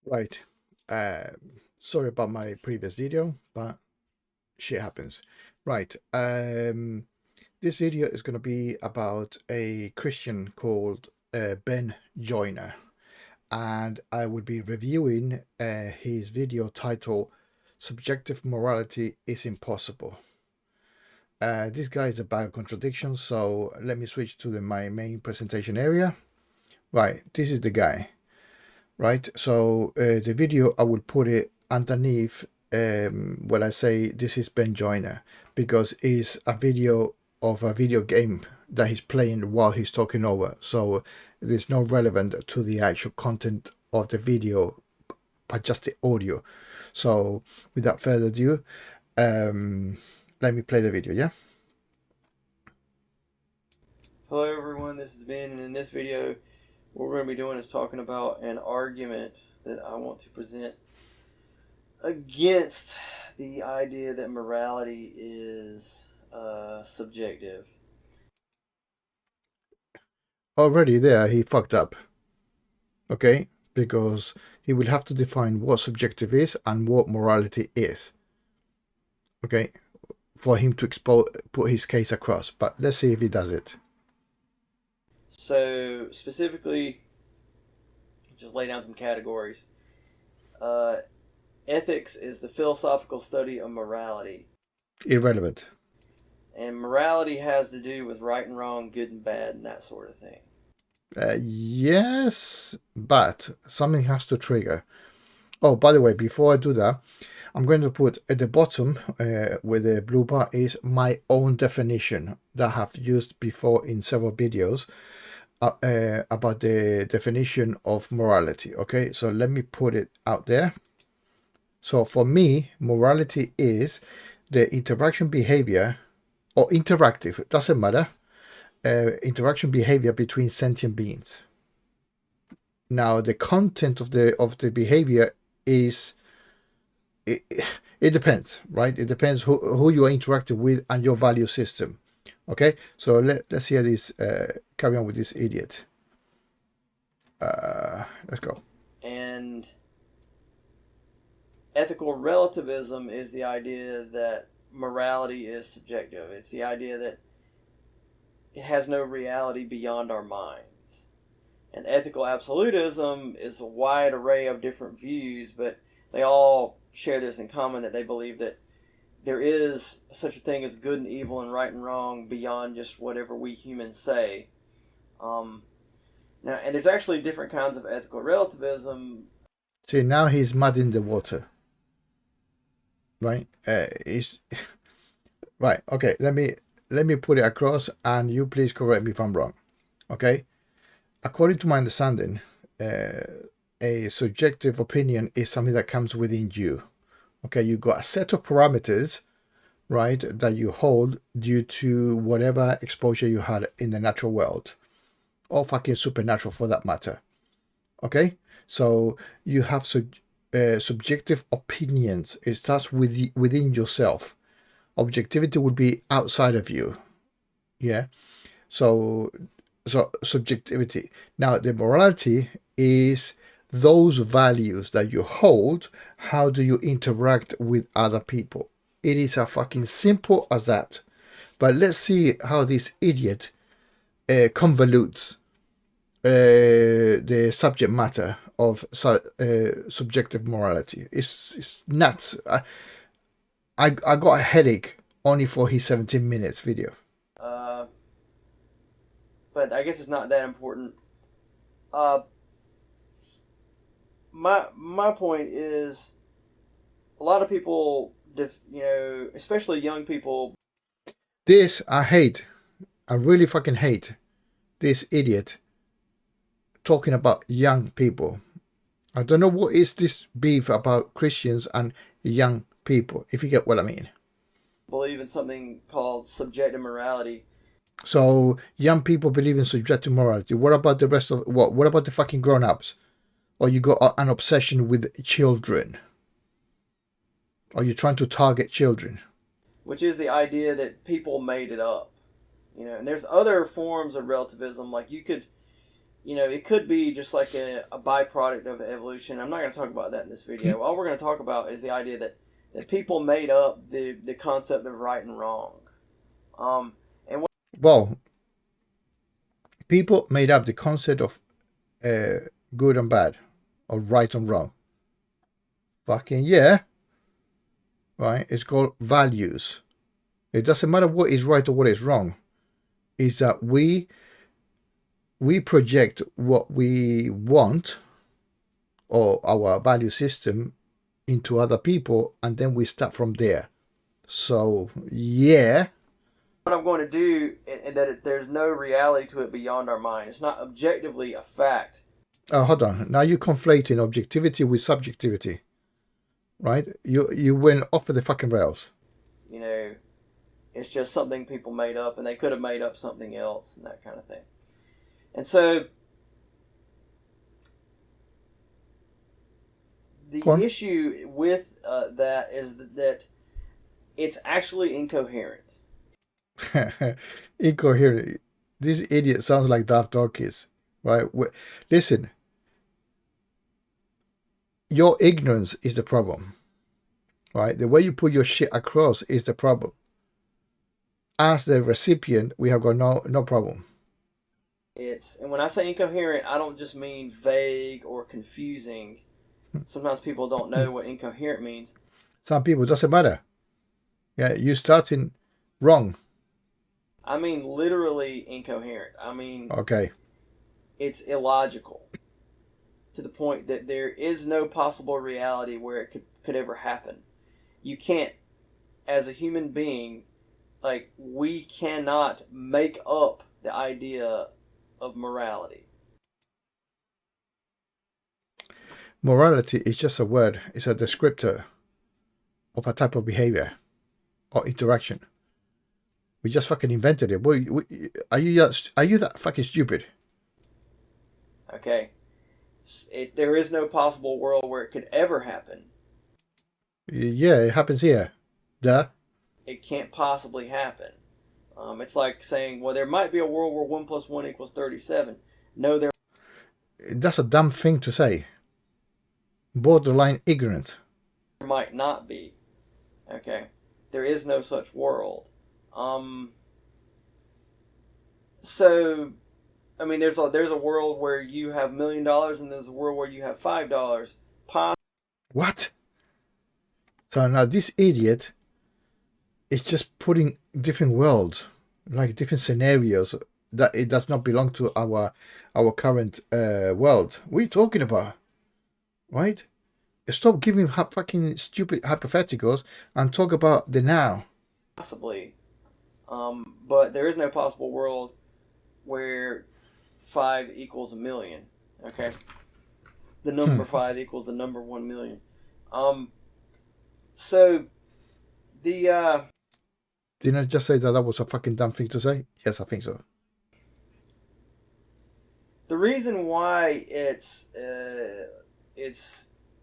Right. Sorry about my previous video, but shit happens. Right. This video is going to be about a Christian called Ben Joyner, and I will be reviewing his video titled "Subjective Morality is Impossible." This guy is a bag of contradictions, so let me switch to my main presentation area. Right, this is the guy. Right, so the video I will put it underneath when I say this is Ben Joyner, because it's a video of a video game that he's playing while he's talking over, so there's no relevant to the actual content of the video but just the audio. So without further ado, let me play the video. Yeah. Hello everyone, this is Ben, and in this video what we're going to be doing is talking about an argument that I want to present against the idea that morality is subjective. Already there he fucked up. Okay, because he will have to define what subjective is and what morality is. Okay, for him to put his case across. But let's see if he does it. So specifically, just lay down some categories. Uh, Ethics is the philosophical study of morality. Irrelevant. And morality has to do with right and wrong, good and bad, and that sort of thing. Yes, but something has to trigger. Oh, by the way, before I do that, I'm going to put at the bottom where the blue bar is my own definition that I have used before in several videos about the definition of morality. Okay, so let me put it out there. So for me, morality is the interaction behavior or interactive, it doesn't matter, interaction behavior between sentient beings. Now the content of the behavior is it depends, right? It depends who you are interacting with and your value system. Okay, so let's hear this. Carry on with this idiot. Let's go. And ethical relativism is the idea that morality is subjective. It's the idea that it has no reality beyond our minds. And ethical absolutism is a wide array of different views, but they all share this in common, that they believe that there is such a thing as good and evil and right and wrong beyond just whatever we humans say. Now, and there's actually different kinds of ethical relativism. See, now he's mud in the water, right? He's right. Okay, let me put it across, and you please correct me if I'm wrong. Okay, according to my understanding, a subjective opinion is something that comes within you. Okay, you got a set of parameters, right, that you hold due to whatever exposure you had in the natural world, or fucking supernatural for that matter. Okay, so you have subjective opinions. It starts within yourself. Objectivity would be outside of you. Yeah. So subjectivity. Now the morality is those values that you hold. How do you interact with other people? It is as fucking simple as that. But let's see how this idiot convolutes the subject matter of subjective morality. It's nuts. I got a headache only for his 17 minutes video. Uh, but I guess it's not that important. Uh, my point is, a lot of people, especially young people. This I hate. I really fucking hate this idiot talking about young people. I don't know what is this beef about Christians and young people, if you get what I mean. Believe in something called subjective morality. So young people believe in subjective morality. What about the rest of what? What about the fucking grown-ups? Or you got an obsession with children? Are you trying to target children? Which is the idea that people made it up. And there's other forms of relativism. Like, you could you know, it could be just like a byproduct of evolution. I'm not going to talk about that in this video. All we're going to talk about is the idea that people made up the concept of right and wrong. And Well, people made up the concept of good and bad, or right and wrong. Fucking yeah. Right? It's called values. It doesn't matter what is right or what is wrong. It's that we project what we want, or our value system, into other people, and then we start from there. So yeah. what I'm going to do, and that there's no reality to it beyond our mind. It's not objectively a fact. Hold on. Now you're conflating objectivity with subjectivity, right? You went off of the fucking rails. You know, it's just something people made up, and they could have made up something else, and that kind of thing. And so the issue with that is that it's actually incoherent. Incoherent. This idiot sounds like Daft Donkeys, right? Listen, your ignorance is the problem, right? The way you put your shit across is the problem. As the recipient, we have got no problem. And when I say incoherent, I don't just mean vague or confusing. Sometimes people don't know what incoherent means. Some people, it doesn't matter. Yeah, you starting wrong. I mean literally incoherent. I mean, okay, it's illogical to the point that there is no possible reality where it could ever happen. You can't, as a human being, like, we cannot make up the idea of morality. Morality is just a word. It's a descriptor of a type of behavior or interaction. We just fucking invented it. Are you that fucking stupid? Okay. There is no possible world where it could ever happen. Yeah, it happens here. Duh. It can't possibly happen. It's like saying, well, there might be a world where 1 + 1 = 37. No, there. That's a dumb thing to say. Borderline ignorant. There might not be. Okay. There is no such world. So, I mean, there's a world where you have $1 million, and there's a world where you have $5. What? So now this idiot is just putting different worlds, like different scenarios that it does not belong to our current world. What are you talking about? Right? Stop giving fucking stupid hypotheticals and talk about the now. Possibly. But there is no possible world where 5 = 1 million. Okay? The number 5 equals the number 1 million. So the didn't I just say that was a fucking dumb thing to say? Yes, I think so. The reason why it's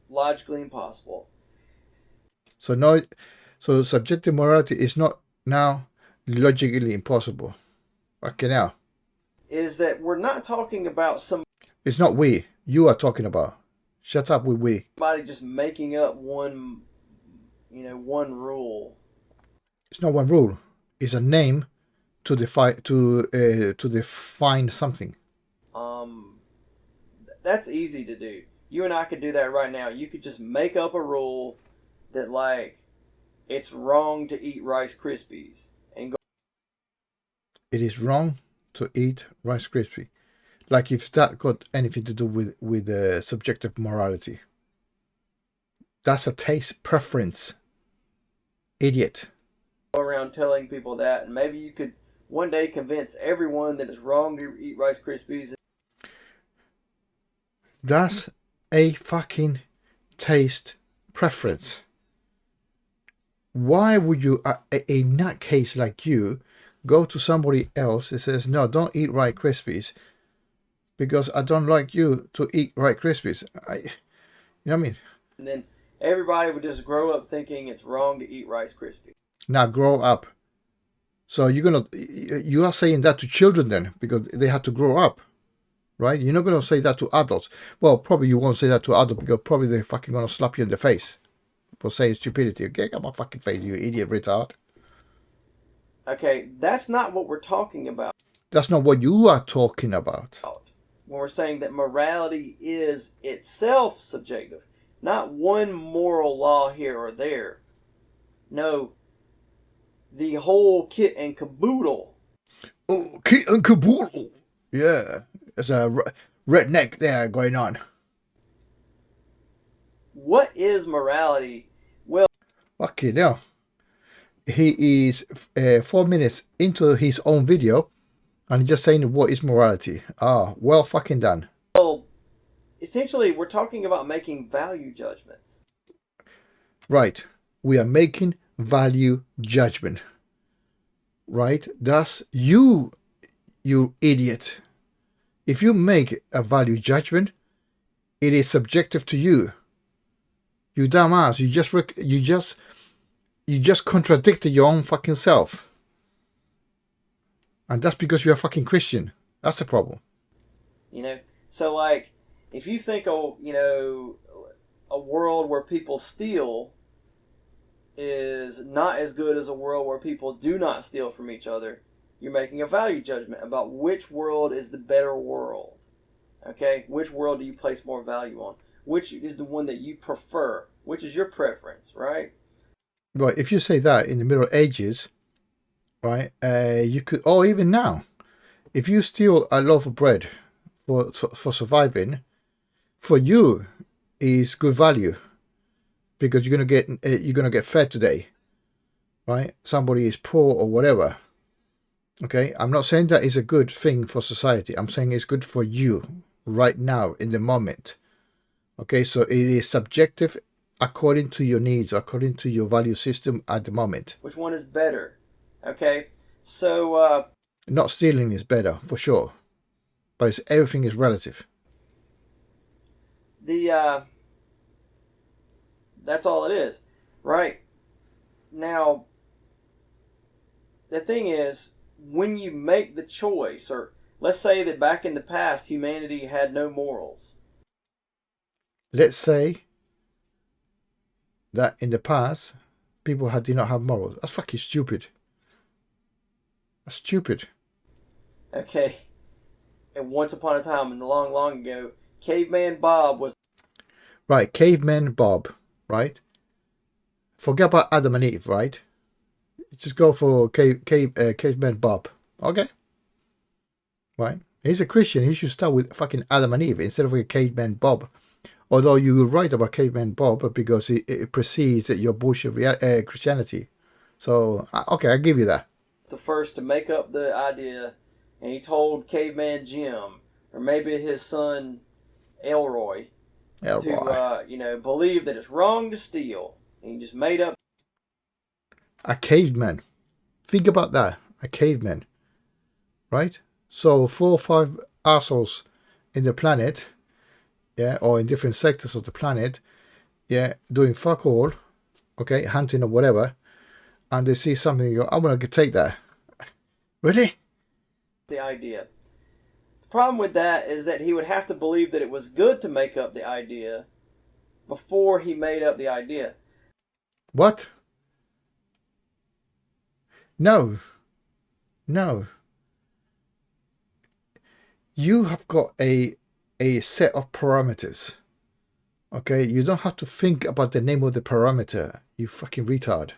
logically impossible. So subjective morality is not now logically impossible. Okay, now. Is that we're not talking about some. It's not we. You are talking about. Shut up with we. Somebody just making up one rule. It's not one rule. It's a name to define something. That's easy to do. You and I could do that right now. You could just make up a rule that, like, it's wrong to eat Rice Krispies and go. It is wrong to eat Rice Krispies. Like if that got anything to do with subjective morality. That's a taste preference. Idiot. Go around telling people that, and maybe you could one day convince everyone that it's wrong to eat Rice Krispies. That's a fucking taste preference. Why would you, a nutcase like you, go to somebody else and says, no, don't eat Rice Krispies because I don't like you to eat Rice Krispies? You know what I mean? And then everybody would just grow up thinking it's wrong to eat Rice Krispies. Now grow up. So you are saying that to children then because they have to grow up. right? You're not going to say that to adults. Well, probably you won't say that to adults because probably they're fucking going to slap you in the face for saying stupidity. Okay, get my fucking face, you idiot retard. Okay, that's not what we're talking about. That's not what you are talking about. When we're saying that morality is itself subjective, not one moral law here or there. No, the whole kit and caboodle. Oh, kit and caboodle. Yeah, there's a redneck there going on. What is morality? Well, Fucking hell. He is 4 minutes into his own video and just saying what is morality. Ah, well fucking done. Essentially, we're talking about making value judgments. Right. We are making value judgment. Right? That's you idiot. If you make a value judgment, it is subjective to you. You dumbass. You just contradicted your own fucking self. And that's because you're a fucking Christian. That's the problem. You know, so like, if you think of, a world where people steal is not as good as a world where people do not steal from each other, you're making a value judgment about which world is the better world. Okay? Which world do you place more value on? Which is the one that you prefer? Which is your preference, right? Right, if you say that in the Middle Ages, right, you could, or even now, if you steal a loaf of bread for surviving, for you is good value because you're gonna get fed today, right? Somebody is poor or whatever. Okay, I'm not saying that is a good thing for society. I'm saying it's good for you right now in the moment. Okay, so it is subjective according to your needs, according to your value system at the moment. Which one is better? Okay, so not stealing is better for sure, but everything is relative. That's all it is, right? Now, the thing is, when you make the choice, or let's say that back in the past, humanity had no morals. Let's say that in the past, people did not have morals. That's fucking stupid. That's stupid. Okay. And once upon a time, in the long, long ago, Caveman Bob was... Right, Caveman Bob, right? Forget about Adam and Eve, right? Just go for Caveman Bob. Okay. Right? He's a Christian. He should start with fucking Adam and Eve instead of a Caveman Bob. Although you're right about Caveman Bob because it precedes your bullshit Christianity. So, okay, I'll give you that. The first to make up the idea, and he told Caveman Jim, or maybe his son Elroy, to believe that it's wrong to steal. And he just made up a caveman. Think about that. A caveman. Right? So 4 or 5 assholes in the planet, yeah, or in different sectors of the planet, yeah, doing fuck all, okay, hunting or whatever, and they see something and go, I'm gonna take that. Really? The idea. The problem with that is that he would have to believe that it was good to make up the idea before he made up the idea. What? No. You have got a set of parameters. Okay, you don't have to think about the name of the parameter, you fucking retard.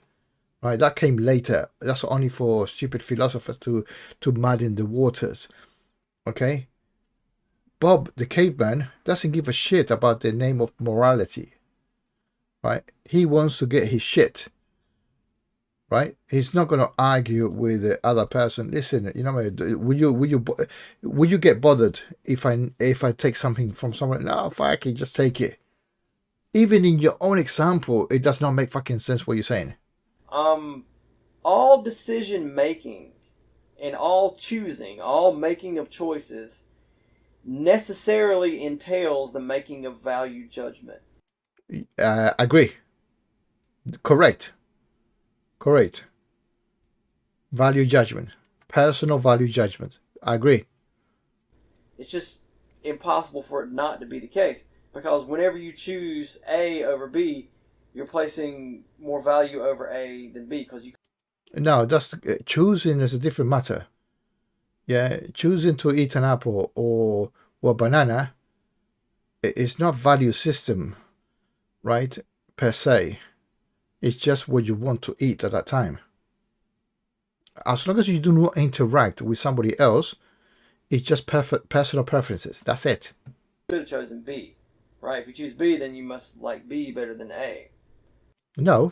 Right, that came later. That's only for stupid philosophers to muddy the waters. Okay? Bob, the caveman, doesn't give a shit about the name of morality. Right? He wants to get his shit. Right? He's not going to argue with the other person. Listen, will you get bothered if I take something from someone? No, fuck it, just take it. Even in your own example, it does not make fucking sense what you're saying. All decision making and all choosing, all making of choices necessarily entails the making of value judgments. Agree. Correct. Value judgment. Personal value judgment. I agree. It's just impossible for it not to be the case. Because whenever you choose A over B, you're placing more value over A than B. Because you No, that's choosing is a different matter. Yeah, choosing to eat an apple or a banana is not value system, right? Per se, it's just what you want to eat at that time. As long as you do not interact with somebody else, it's just perfect personal preferences. That's it. could have chosen B, right? If you choose B, then you must like B better than A. No,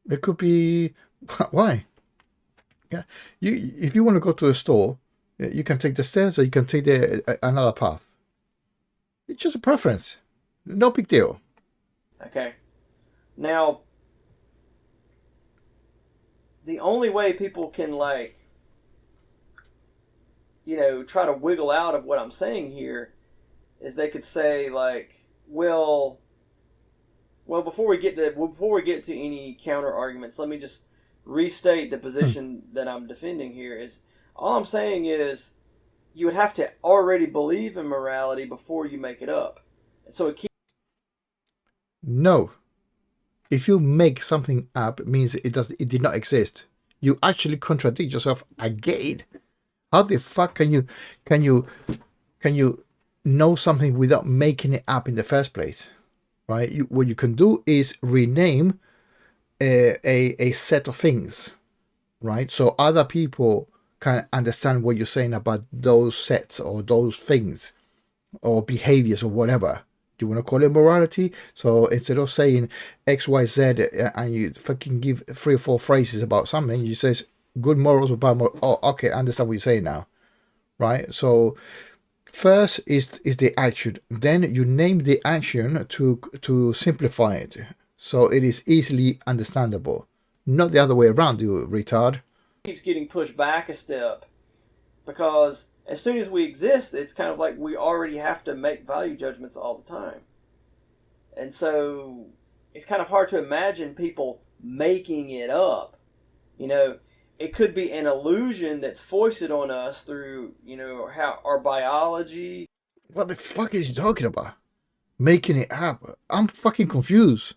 it could be why. Yeah, you if you want to go to a store, you can take the stairs or you can take another path. It's just a preference. No big deal. Okay. Now, the only way people can like, try to wiggle out of what I'm saying here is they could say like, well, before we get to any counter arguments, let me just restate the position that I'm defending here. Is all I'm saying is you would have to already believe in morality before you make it up. So it keeps No. If you make something up, it means it did not exist. You actually contradict yourself again. How the fuck can you know something without making it up in the first place? Right? What you can do is rename a set of things, right? So other people can understand what you're saying about those sets or those things or behaviors or whatever. Do you want to call it morality? So instead of saying X, Y, Z, and you fucking give 3 or 4 phrases about something, you say good morals or bad morals. Oh, okay, I understand what you're saying now, right? So first is the action, then you name the action to simplify it, so it is easily understandable. Not the other way around, you retard. getting pushed back a step because as soon as we exist, it's kind of like we already have to make value judgments all the time. And so it's kind of hard to imagine people making it up. It could be an illusion that's foisted on us through, how our biology. What the fuck is he talking about? Making it up? I'm fucking confused.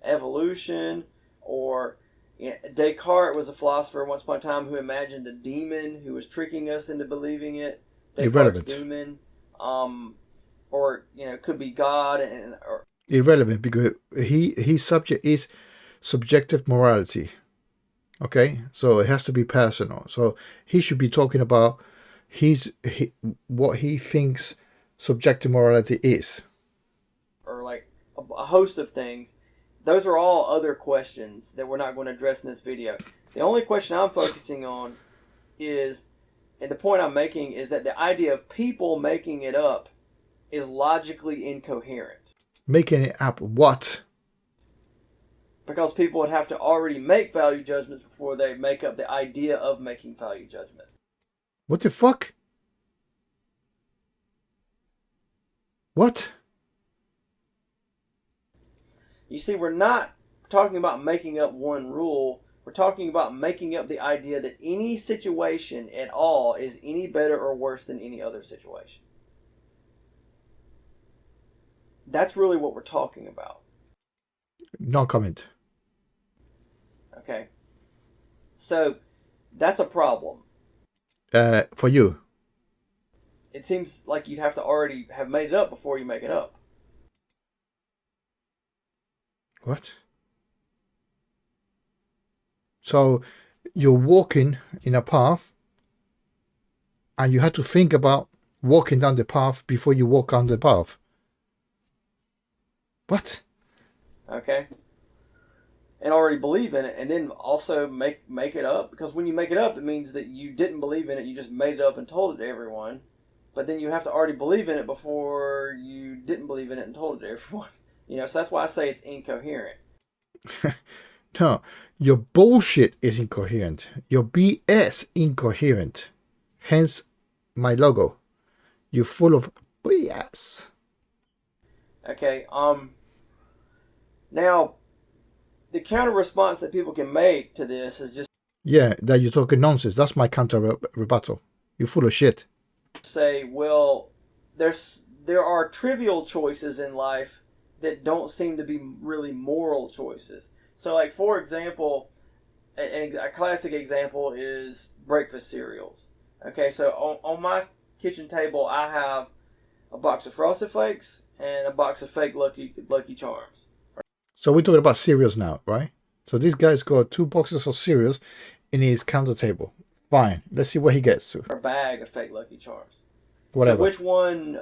Evolution, or Descartes was a philosopher once upon a time who imagined a demon who was tricking us into believing it. Descartes' Irrelevant. demon, or could be God or irrelevant, because his subject is subjective morality. Okay, so it has to be personal. So he should be talking about what he thinks subjective morality is, or like a host of things. Those are all other questions that we're not going to address in this video. The only question I'm focusing on is, and the point I'm making is that the idea of people making it up is logically incoherent. Making it up what? Because people would have to already make value judgments before they make up the idea of making value judgments. What the fuck? What? You see, we're not talking about making up one rule. We're talking about making up the idea that any situation at all is any better or worse than any other situation. That's really what we're talking about. No comment. Okay. So, that's a problem. For you. It seems like you'd have to already have made it up before you make it up. What? So you're walking in a path and you had to think about walking down the path before you walk on the path. What? Okay. And already believe in it, and then also make it up, because when you make it up, it means that you didn't believe in it, you just made it up and told it to everyone. But then you have to already believe in it before you didn't believe in it and told it to everyone. So that's why I say it's incoherent. No, your bullshit is incoherent. Your BS incoherent. Hence my logo. You're full of BS. Okay, now, the counter response that people can make to this is just... Yeah, that you're talking nonsense. That's my counter rebuttal. You're full of shit. say, well, there are trivial choices in life that don't seem to be really moral choices. So, like for example, a classic example is breakfast cereals. Okay, so on my kitchen table, I have a box of Frosted Flakes and a box of fake Lucky Charms. So we're talking about cereals now, right? So this guy's got 2 boxes of cereals in his counter table. Fine. Let's see what he gets to. A bag of fake Lucky Charms. So Whatever. which one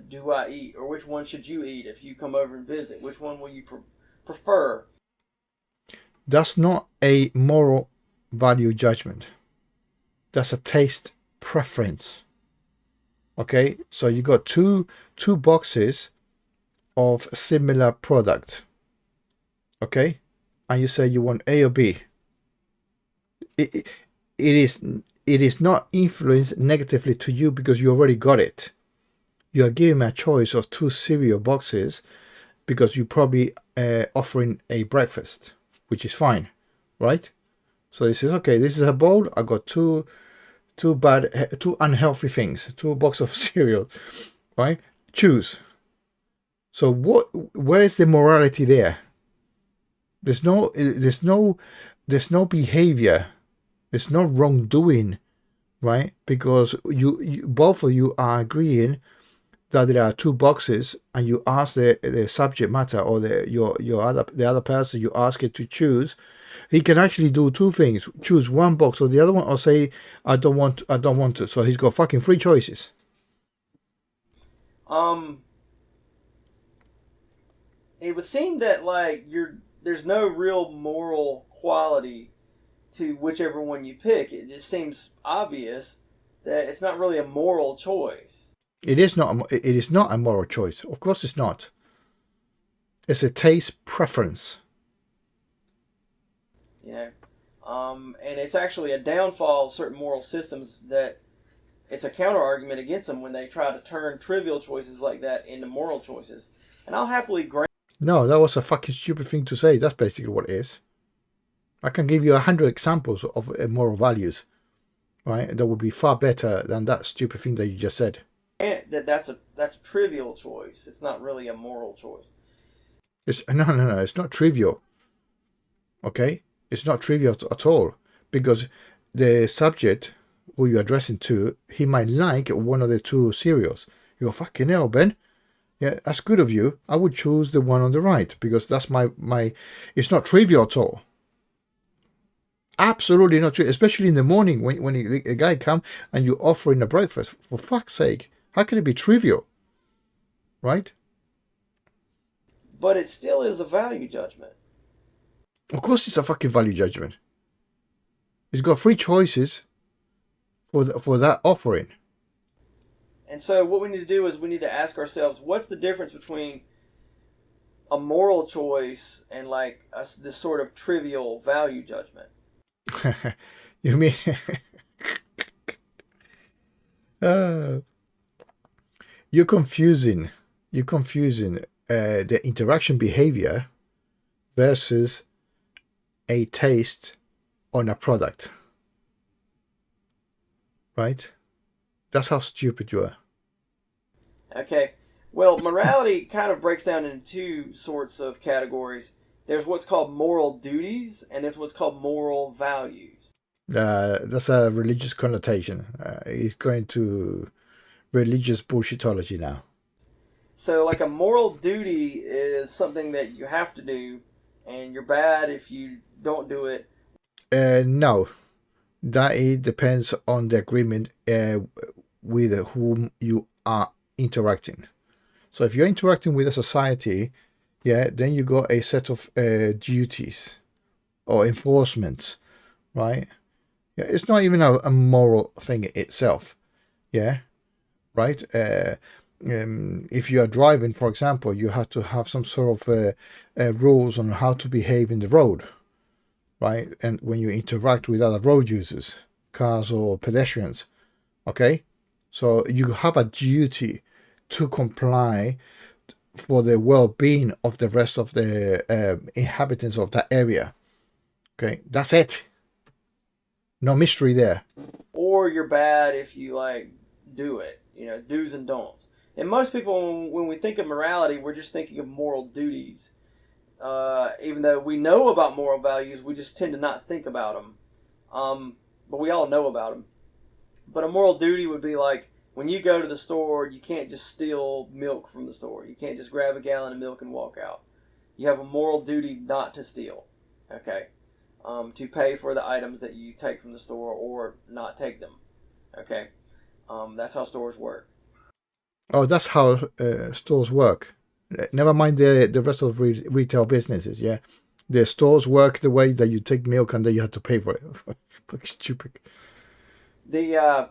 do I eat, or which one should you eat if you come over and visit? Which one will you prefer? That's not a moral value judgment. That's a taste preference. Okay, so you got two boxes of similar product. Okay, and you say you want A or B. It is not influenced negatively to you because you already got it. You are giving a choice of 2 cereal boxes because you probably offering a breakfast, which is fine, right? So he says, okay, this is a bowl. I got two unhealthy things, 2 boxes of cereal, right? Choose. So where is the morality there? There's no behavior. There's no wrongdoing, right? Because you both of you are agreeing that there are 2 boxes, and you ask the subject matter or the other person, you ask it to choose. He can actually do 2 things: choose one box or the other one, or say I don't want to. So he's got fucking 3 choices. It would seem that like there's no real moral quality to whichever one you pick. It just seems obvious that it's not really a moral choice. It is not a moral choice. Of course it's not. It's a taste preference. You know, and it's actually a downfall of certain moral systems that it's a counter argument against them when they try to turn trivial choices like that into moral choices. And I'll happily grant. No, that was a fucking stupid thing to say. That's basically what it is. I can give you 100 examples of moral values, right? That would be far better than that stupid thing that you just said. That's a trivial choice. It's not really a moral choice. No. It's not trivial. Okay, it's not trivial at all, because the subject who you're addressing to, he might like one of the 2 cereals. You go, fucking hell, Ben. Yeah, that's good of you. I would choose the one on the right because that's my. It's not trivial at all. Absolutely not true, especially in the morning when a guy come and you offer him a breakfast. For fuck's sake, how can it be trivial, right? But it still is a value judgment. Of course, it's a fucking value judgment. He's got 3 choices for that offering. And so what we need to do is we need to ask ourselves, what's the difference between a moral choice and like this sort of trivial value judgment? You mean you're confusing the interaction behavior versus a taste on a product, right? That's how stupid you are. Okay. Well, morality kind of breaks down into 2 sorts of categories. There's what's called moral duties, and there's what's called moral values. That's a religious connotation. He's going to religious bullshitology now. So, like a moral duty is something that you have to do, and you're bad if you don't do it. No, that it depends on the agreement with whom you are interacting. So if you're interacting with a society, yeah, then you got a set of duties or enforcement, right? Yeah, it's not even a moral thing itself, yeah, right? If you are driving, for example, you have to have some sort of rules on how to behave in the road, right? And when you interact with other road users, cars or pedestrians, okay? So you have a duty to comply for the well-being of the rest of the inhabitants of that area. Okay, that's it. No mystery there. Or you're bad if you like do it. You know, do's and don'ts. And most people, when we think of morality, we're just thinking of moral duties. Even though we know about moral values, we just tend to not think about them. But we all know about them. But a moral duty would be like when you go to the store, you can't just steal milk from the store. You can't just grab a gallon of milk and walk out. You have a moral duty not to steal. Okay, to pay for the items that you take from the store or not take them. Okay, that's how stores work. Oh, that's how stores work. Never mind the rest of retail businesses. Yeah, the stores work the way that you take milk and then you have to pay for it. Fucking stupid. A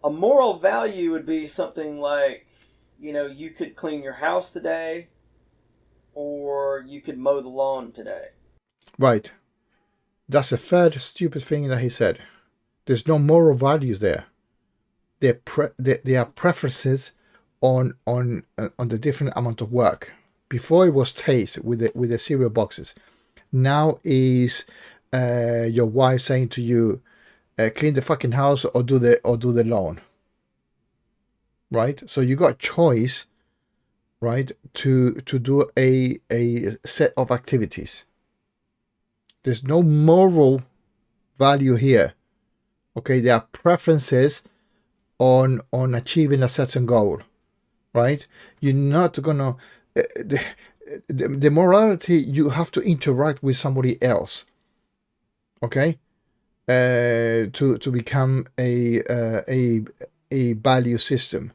moral value would be something like, you know, you could clean your house today, or you could mow the lawn today. Right. That's the third stupid thing that he said. There's no moral values there. There are preferences on the different amount of work. Before it was taste with the cereal boxes. Now is your wife saying to you, clean the fucking house or do the lawn. Right? So you got a choice, right, to do a set of activities. There's no moral value here. Okay, there are preferences on achieving a certain goal, right? You're not gonna the morality. You have to interact with somebody else, okay, to become a value system,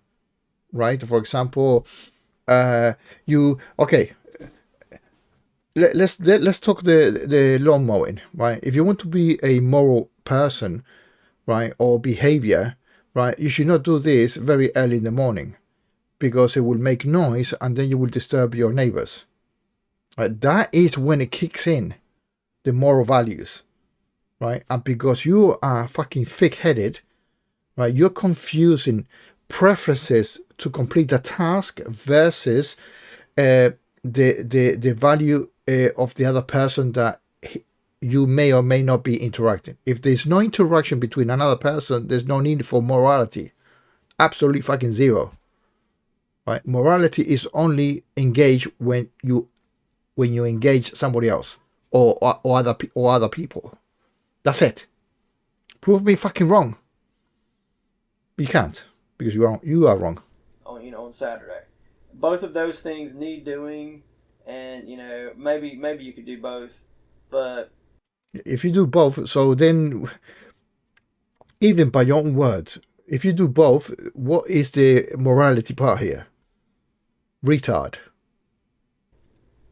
right? For example, you okay. Let's talk the lawn mowing, right? If you want to be a moral person, right, or behavior, right, you should not do this very early in the morning because it will make noise and then you will disturb your neighbors. Right? That is when it kicks in, the moral values, right? And because you are fucking thick-headed, right, you're confusing preferences to complete a task versus the value of the other person that you may or may not be interacting. If there's no interaction between another person, there's no need for morality. Absolutely fucking zero. Right? Morality is only engaged when you engage somebody else or other people. That's it. Prove me fucking wrong. You can't because you are wrong. On Saturday. Both of those things need doing, and maybe you could do both, but if you do both, so then even by your own words, if you do both, what is the morality part here? Retard.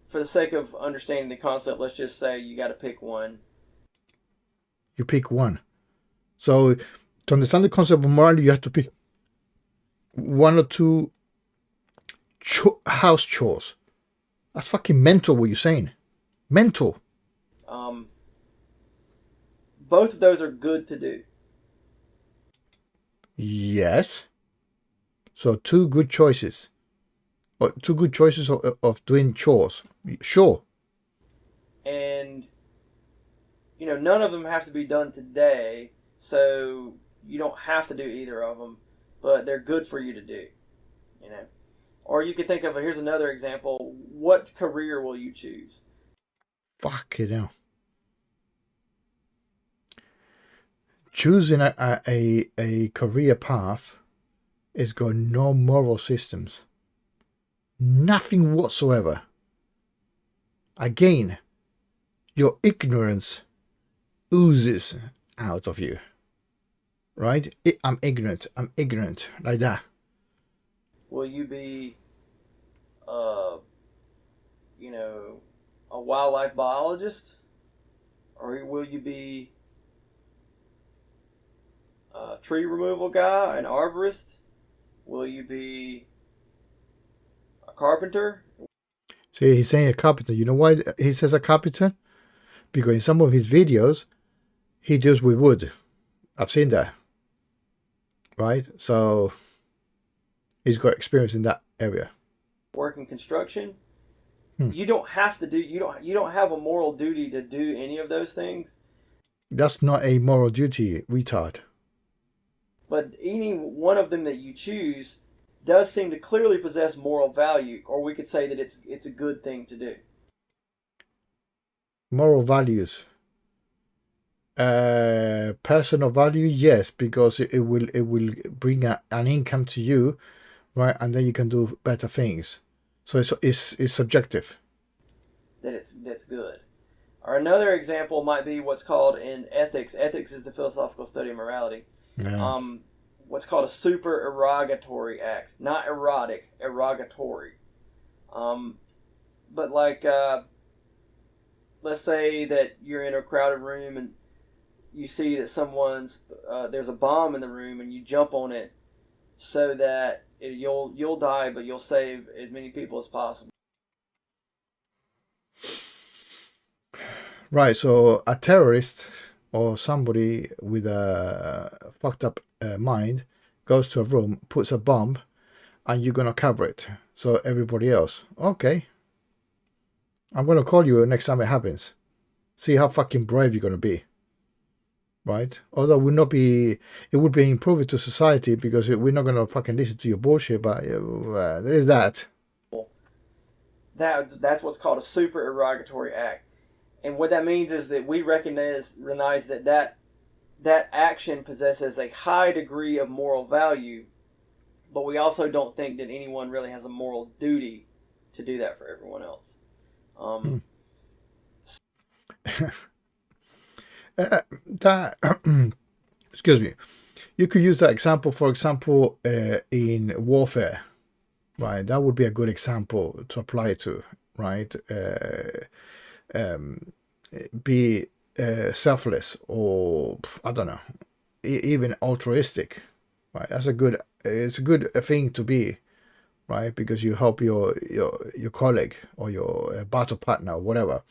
For the sake of understanding the concept, let's just say you got to pick one. You pick one. So to understand the concept of morality, you have to pick one or two house chores. That's fucking mental what you're saying. Mental. Both of those are good to do. Yes. So two good choices. Or two good choices of doing chores. Sure. And, none of them have to be done today, so you don't have to do either of them, but they're good for you to do, Or you could think of, here's another example, what career will you choose? Fuck it hell. Choosing a career path is got no moral systems. Nothing whatsoever. Again, your ignorance oozes out of you. Right? I'm ignorant, like that. Will you be, a wildlife biologist? Or will you be a tree removal guy, an arborist? Will you be a carpenter? See, he's saying a carpenter. You know why he says a carpenter? Because in some of his videos, he deals with wood. I've seen that. Right? So he's got experience in that area. Work in construction. You don't have to do. You don't have a moral duty to do any of those things. That's not a moral duty, retard. but any one of them that you choose does seem to clearly possess moral value, or we could say that it's a good thing to do. Moral values. Personal value, yes, because it will bring an income to you, right? And then you can do better things. So it's subjective. That's good. Or another example might be what's called in ethics. Ethics is the philosophical study of morality. Yeah. What's called a supererogatory act, not erotic, erogatory. But like, let's say that you're in a crowded room and you see that there's a bomb in the room, and you jump on it so that you'll die, but you'll save as many people as possible. Right. So a terrorist or somebody with a fucked up mind goes to a room, puts a bomb, and you're gonna cover it. So everybody else, okay, I'm gonna call you next time it happens. See how fucking brave you're gonna be. Right? Although it would be improving to society because we're not gonna fucking listen to your bullshit. But there is that. That's what's called a supererogatory act, and what that means is that we recognize that action possesses a high degree of moral value, but we also don't think that anyone really has a moral duty to do that for everyone else. That excuse me. You could use that example, for example, in warfare, right? That would be a good example to apply to, right? Be selfless, or I don't know, even altruistic, right? It's a good thing to be, right? Because you help your colleague or your battle partner or whatever,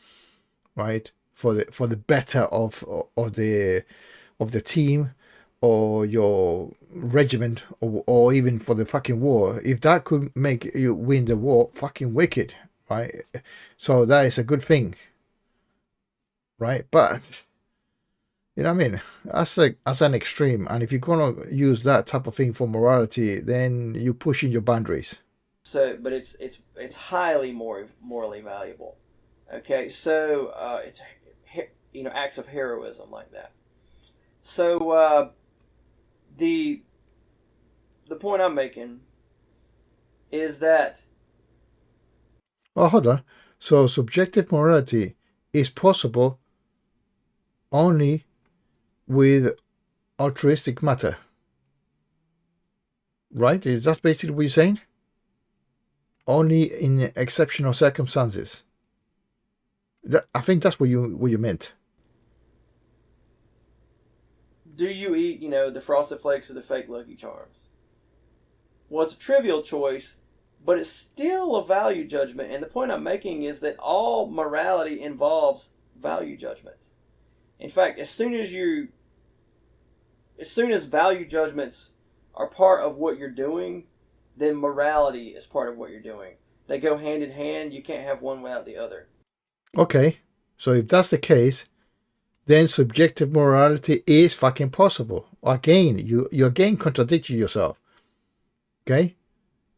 right? For the better of the team or your regiment, or even for the fucking war. If that could make you win the war, fucking wicked, right? So that is a good thing, right? But you know what I mean? As an extreme, and if you're gonna use that type of thing for morality, then you're pushing your boundaries. So, but it's highly morally valuable. Okay, so it's acts of heroism like that. So the point I'm making is that Oh, hold on. So subjective morality is possible only with altruistic matter, right? Is that basically what you're saying? Only in exceptional circumstances. I think that's what you meant. do you eat the Frosted Flakes or the fake Lucky Charms? Well, it's a trivial choice, but it's still a value judgment. And the point I'm making is that all morality involves value judgments. In fact, as soon as value judgments are part of what you're doing, then morality is part of what you're doing. They go hand in hand. You can't have one without the other. Okay, so if that's the case, then subjective morality is fucking possible. Again, you again contradicting yourself. Okay?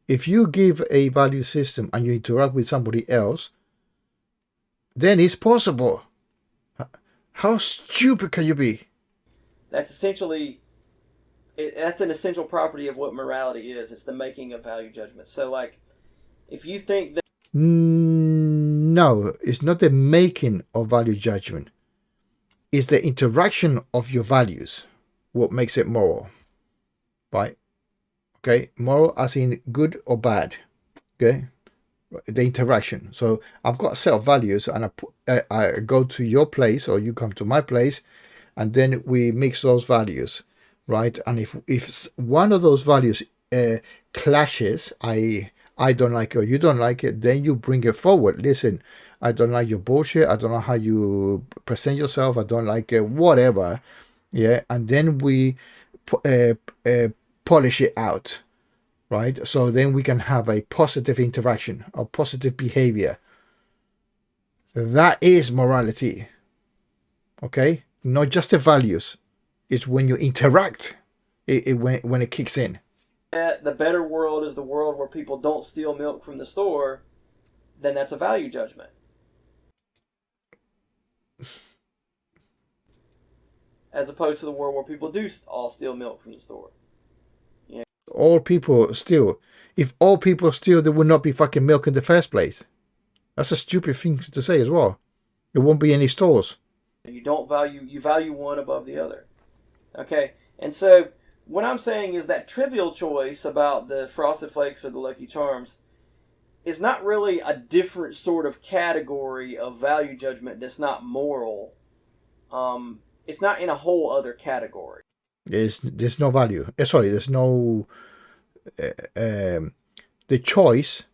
If you give a value system and you interact with somebody else, then it's possible. How stupid can you be? That's that's an essential property of what morality is. It's the making of value judgments. So, like, if you think that No, it's not the making of value judgment. It's the interaction of your values what makes it moral. Right? Okay? Moral as in good or bad. Okay? The interaction. So I've got a set of values, and I go to your place or you come to my place, and then we mix those values, right? And if one of those values clashes, I don't like it or you don't like it, then you bring it forward. Listen, I don't like your bullshit. I don't know how you present yourself. I don't like it, whatever. Yeah, and then we polish it out, right? So then we can have a positive interaction, a positive behavior. That is morality. Okay, not just the values. It's when you interact. when it kicks in. That the better world is the world where people don't steal milk from the store, then that's a value judgment. As opposed to the world where people do all steal milk from the store. All people steal. If all people steal, there would not be fucking milk in the first place. That's a stupid thing to say as well. There won't be any stores. You value one above the other. Okay? And so what I'm saying is that trivial choice about the Frosted Flakes or the Lucky Charms is not really a different sort of category of value judgment that's not moral. It's not in a whole other category. There's no value. Sorry, there's no. The choice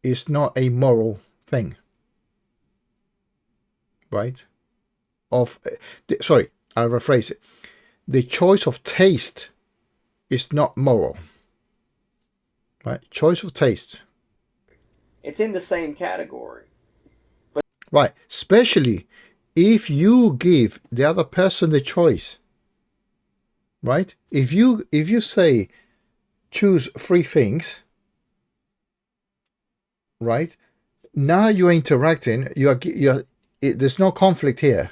is not a moral thing, right? Sorry, I'll rephrase it. The choice of taste is not moral, right? Choice of taste. It's in the same category. Right, especially if you give the other person the choice. Right? If you say choose 3 things, right? Now you're interacting. There's no conflict here.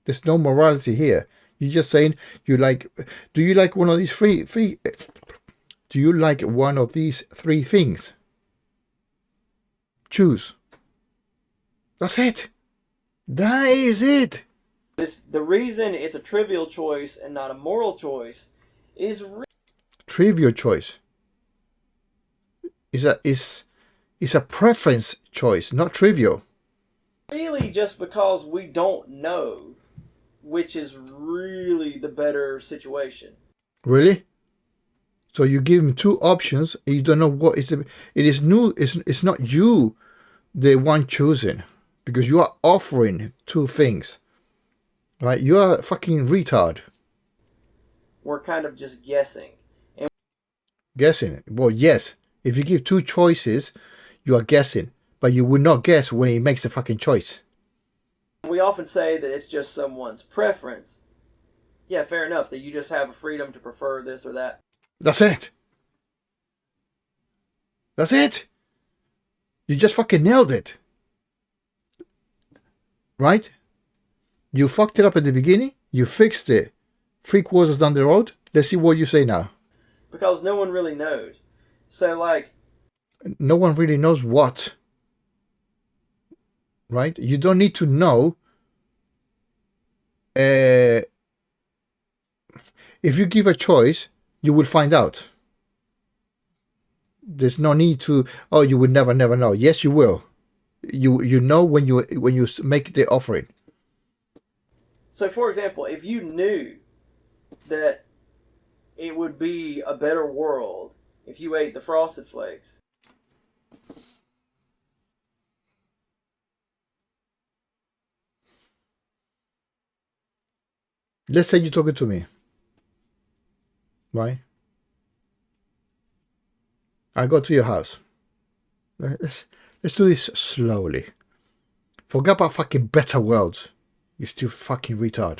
There's no morality here. You're just saying do you like one of these three? Do you like one of these 3 things? Choose. That's it. That is it. The reason it's a trivial choice and not a moral choice is trivial choice. Is a preference choice, not trivial. Really just because we don't know which is really the better situation. Really? So you give him 2 options and you don't know what is it is new. It's not you the one choosing, because you are offering 2 things. Right? You are a fucking retard. We're kind of just guessing. Guessing. Well, yes. If you give 2 choices, you are guessing. But you would not guess when he makes the fucking choice. We often say that it's just someone's preference. Yeah, fair enough, that you just have a freedom to prefer this or that. That's it. That's it. You just fucking nailed it. Right? You fucked it up at the beginning. You fixed it 3 quarters down the road. Let's see what you say now. Because no one really knows. So, no one really knows what. Right? You don't need to know. If you give a choice, you will find out. There's no need to. Oh, you will never know. Yes, you will. You know when you make the offering. So, for example, if you knew that it would be a better world if you ate the Frosted Flakes. Let's say you're talking to me. Right? I go to your house. Let's do this slowly. Forget about fucking better worlds. You still fucking retard.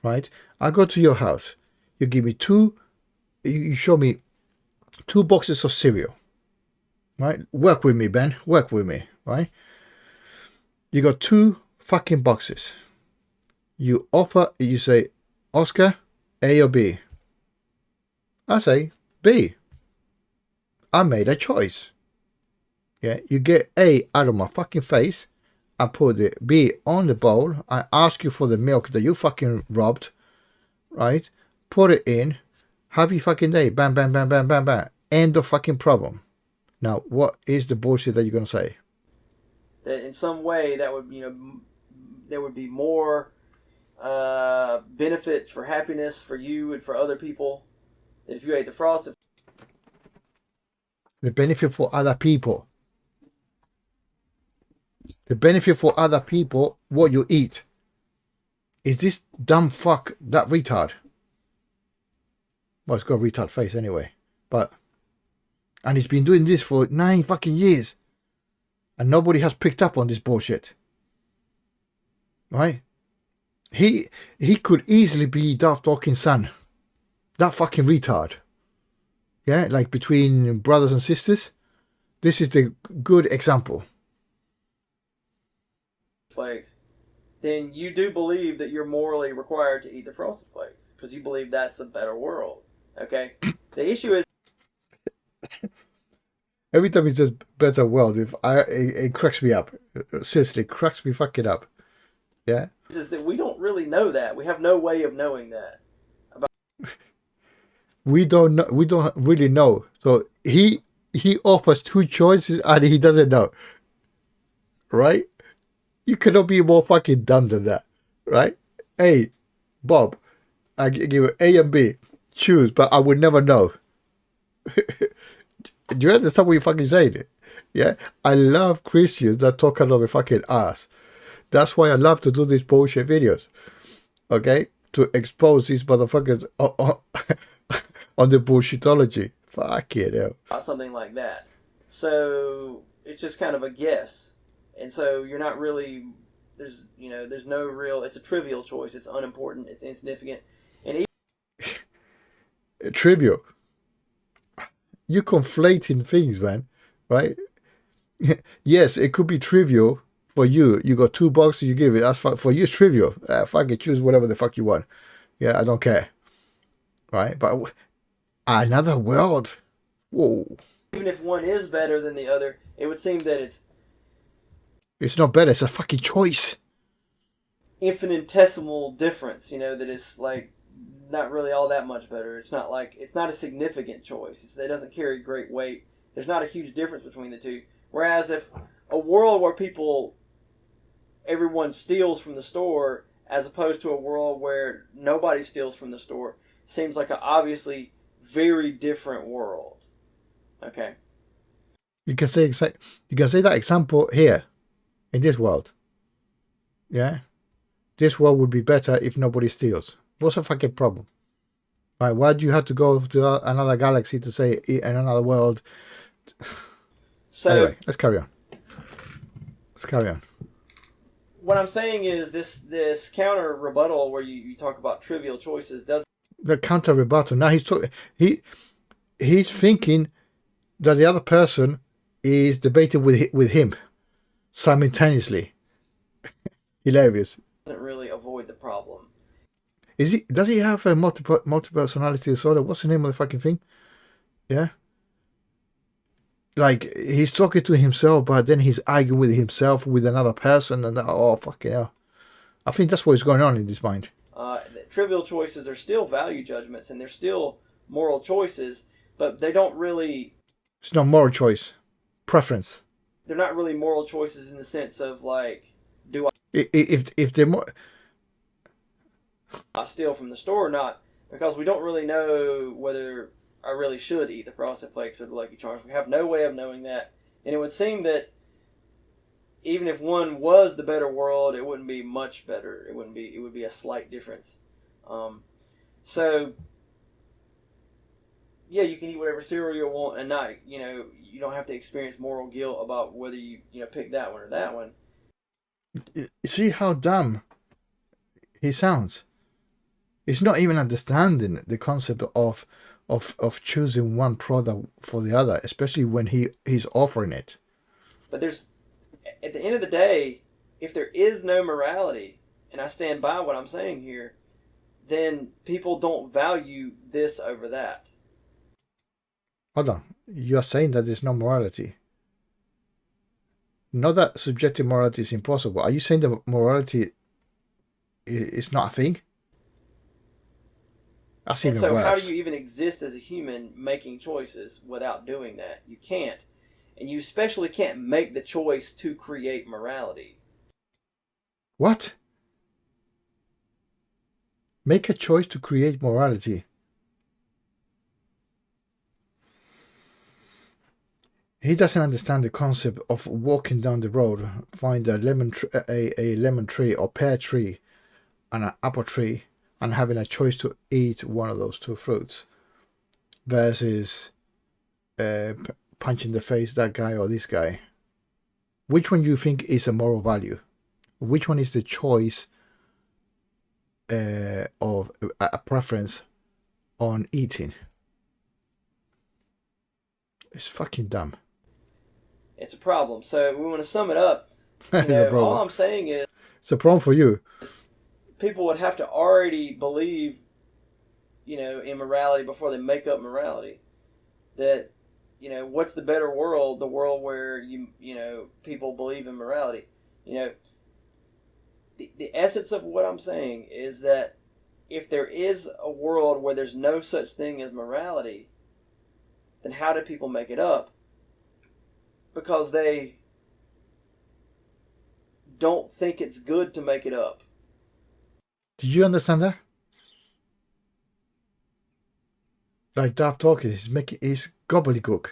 Right? I go to your house. You give me you show me 2 boxes of cereal. Right? Work with me, Ben. Work with me. Right? You got 2 fucking boxes. You say, Oscar, A or B? I say, B. I made a choice. Yeah, you get A out of my fucking face. I put the B on the bowl. I ask you for the milk that you fucking robbed. Right? Put it in. Happy fucking day. Bam, bam, bam, bam, bam, bam. End of fucking problem. Now, what is the bullshit that you're going to say? That in some way that would, there would be more benefits for happiness for you and for other people than if you ate the Frosted. The benefit for other people. The benefit for other people, what you eat. Is this dumb fuck that retard? Well, it's got a retard face anyway. And he's been doing this for 9 fucking years. And nobody has picked up on this bullshit. Right? He could easily be Darth Dawkins' son. That fucking retard. Yeah, like between brothers and sisters. This is the good example. Flakes, then you do believe that you're morally required to eat the Frosted Flakes because you believe that's a better world. Okay? The issue is Every time he says better world, it cracks me up. Seriously, it cracks me fucking up. Yeah? that we don't really know that. We have no way of knowing that. We don't know, we don't really know. So he offers two choices and he doesn't know. Right? You cannot be more fucking dumb than that. Right? Hey, Bob, I give you A and B. Choose, but I would never know. Do you understand what you're fucking saying? Yeah? I love Christians that talk out of the fucking ass. That's why I love to do these bullshit videos. Okay? To expose these motherfuckers on the bullshitology. Fuck it hell. Something like that. So it's just kind of a guess. And so you're not really there's no real it's a trivial choice. It's unimportant, it's insignificant. And Trivial. You're conflating things, man. Right? Yes, it could be trivial for you. You got $2, you give it. That's for you, it's trivial. Fuck it, choose whatever the fuck you want. Yeah, I don't care. Right? But another world. Whoa. even if one is better than the other, it would seem that It's not better, it's a fucking choice. infinitesimal difference, that it's like not really all that much better. It's not a significant choice. It doesn't carry great weight. There's not a huge difference between the two. Whereas if a world where everyone steals from the store, as opposed to a world where nobody steals from the store, seems like an obviously very different world. Okay. You can say that example here, in this world. Yeah? This world would be better if nobody steals. What's the fucking problem? Right, why do you have to go to another galaxy to say in another world? So anyway, let's carry on. What I'm saying is this counter rebuttal where you talk about trivial choices doesn't. The counter rebuttal. Now he's thinking that the other person is debating with him simultaneously. Hilarious. Doesn't really avoid the problem. Does he have a multiple personality disorder? What's the name of the fucking thing? Yeah. Like he's talking to himself, but then he's arguing with himself with another person, and oh fucking hell! I think that's what's going on in his mind. Trivial choices are still value judgments, and they're still moral choices, but they don't really. It's not moral choice, preference. They're not really moral choices in the sense of like, do if they're more. I steal from the store or not? Because we don't really know whether I really should eat the Frosted Flakes or the Lucky Charms. We have no way of knowing that. And it would seem that even if one was the better world, it wouldn't be much better. It would be a slight difference. So yeah, you can eat whatever cereal you want and not, you don't have to experience moral guilt about whether you pick that one or that one. See how dumb he sounds. He's not even understanding the concept of choosing one product for the other, especially when he's offering it. But at the end of the day, if there is no morality, and I stand by what I'm saying here, then people don't value this over that. Hold on. You are saying that there's no morality. Not that subjective morality is impossible. Are you saying that morality is not a thing? That's even worse. So how do you even exist as a human making choices without doing that? You can't. And you especially can't make the choice to create morality. What? Make a choice to create morality. He doesn't understand the concept of walking down the road, find a lemon tree or pear tree and an apple tree, and having a choice to eat one of those two fruits versus punching the face that guy or this guy. Which one do you think is a moral value? Which one is the choice of a preference on eating. It's fucking dumb. It's a problem. So we want to sum it up. It's a All problem. I'm saying is It's a problem for you. people would have to already believe, in morality before they make up morality. That, what's the better world? The world where people believe in morality. The essence of what I'm saying is that if there is a world where there's no such thing as morality, then how do people make it up? Because they don't think it's good to make it up. Did you understand that? Like Daft talking, he's gobbledygook.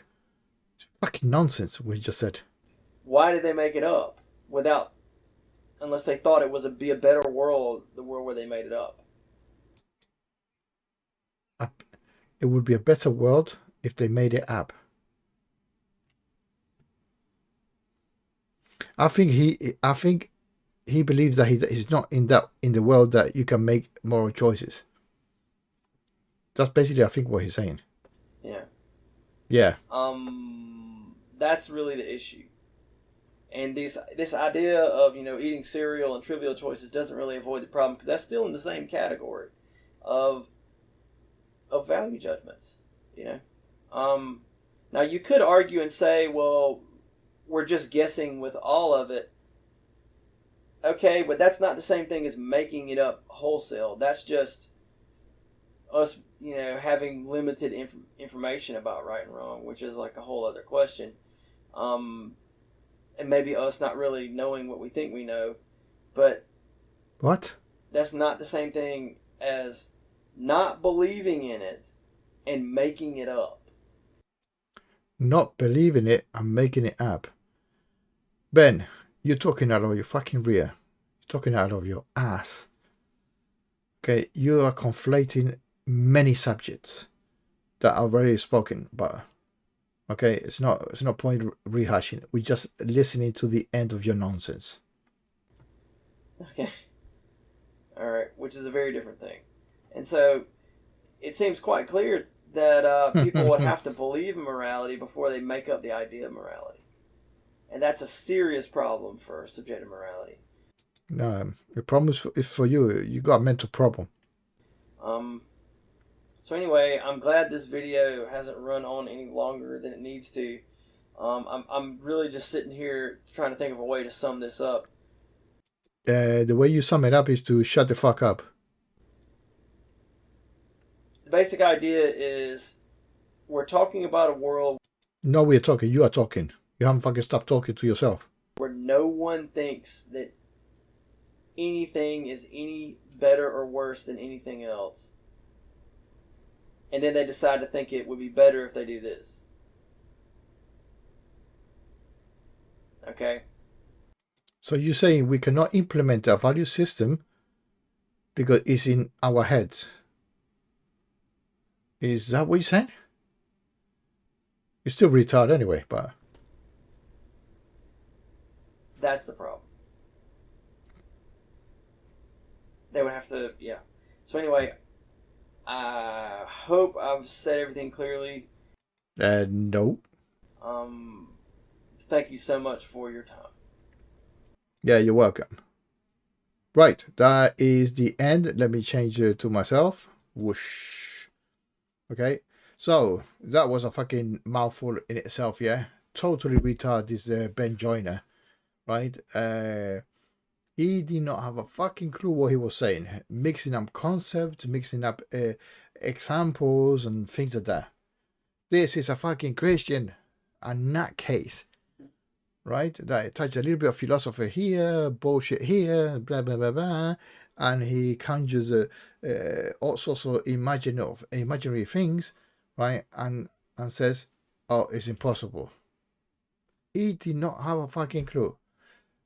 It's fucking nonsense what he just said. Why did they make it up? Unless they thought it was be a better world, the world where they made it up. It would be a better world if they made it up. I think he believes that he's not in the world that you can make moral choices. That's basically, I think, what he's saying. Yeah. Yeah. That's really the issue. And this idea of eating cereal and trivial choices doesn't really avoid the problem, because that's still in the same category of value judgments. Now you could argue and say, well, we're just guessing with all of it. Okay, but that's not the same thing as making it up wholesale. That's just us, having limited information about right and wrong, which is like a whole other question. And maybe us not really knowing what we think we know, but What? that's not the same thing as not believing in it and making it up. Not believing it and making it up. Ben, you're talking out of your fucking rear. You're talking out of your ass. Okay, you are conflating many subjects that are already spoken about. Okay, it's not point rehashing. We're just listening to the end of your nonsense. Okay. All right, which is a very different thing. And so it seems quite clear that people would have to believe in morality before they make up the idea of morality. And that's a serious problem for subjective morality. No, the problem is for you. You got a mental problem. So anyway, I'm glad this video hasn't run on any longer than it needs to. I'm really just sitting here trying to think of a way to sum this up. The way you sum it up is to shut the fuck up. The basic idea is we're talking about a world. No, we're talking. You are talking. You haven't fucking stopped talking to yourself. Where no one thinks that anything is any better or worse than anything else. And then they decide to think it would be better if they do this. Okay? So you're saying we cannot implement a value system because it's in our heads. Is that what you're saying? You're still retarded anyway, but... That's the problem. They would have to, yeah. So anyway, I hope I've said everything clearly. No. Thank you so much for your time. Yeah, you're welcome. Right, that is the end. Let me change it to myself. Whoosh. Okay, so that was a fucking mouthful in itself, yeah? Totally retarded, this Ben Joyner, right? He did not have a fucking clue what he was saying. Mixing up concepts, mixing up examples and things like that. This is a fucking Christian, a nutcase, right? That touched a little bit of philosophy here, bullshit here, blah, blah, blah, blah. And he conjures all sorts of imaginary things, right? And says, oh, it's impossible. He did not have a fucking clue.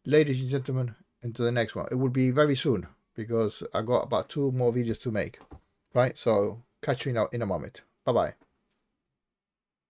Ladies and gentlemen, into the next one. It will be very soon because I got about 2 more videos to make, right? So catch you in a moment. Bye bye.